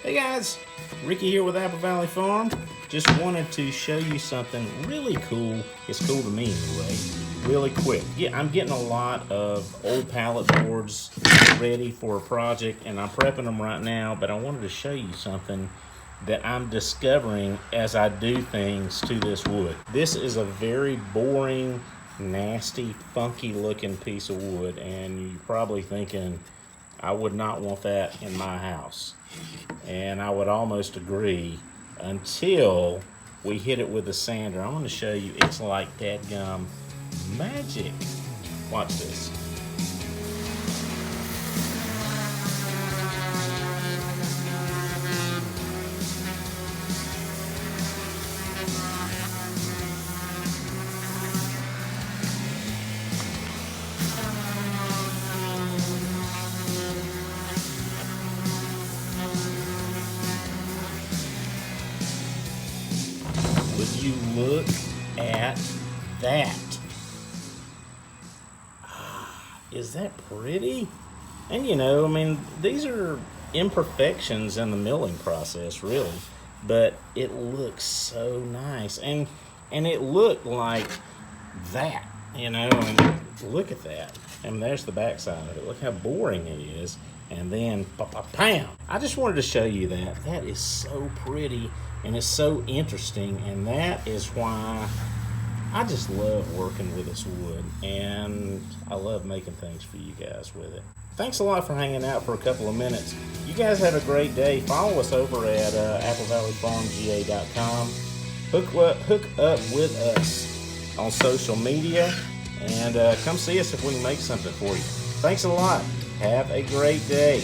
Hey guys, Ricky here with Apple Valley Farm. Just wanted to show you something really cool. It's cool to me anyway, really quick. Yeah, I'm getting a lot of old pallet boards ready for a project and I'm prepping them right now, but I wanted to show you something that I'm discovering as I do things to this wood. This is a very boring, nasty, funky looking piece of wood, and you're probably thinking, I would not want that in my house. And I would almost agree until we hit it with a sander. I'm going to show you, it's like dadgum magic. Watch this. Would you look at that? Is that pretty? And you know, I mean, these are imperfections in the milling process, really, but it looks so nice. And it looked like that, you know, and look at that. And there's the backside of it. Look how boring it is. And then, bam! I just wanted to show you that. That is so pretty and it's so interesting, and that is why I just love working with this wood, and I love making things for you guys with it. Thanks a lot for hanging out for a couple of minutes. You guys have a great day. Follow us over at applevalleyfarmga.com. Hook up with us on social media, and come see us if we can make something for you. Thanks a lot. Have a great day.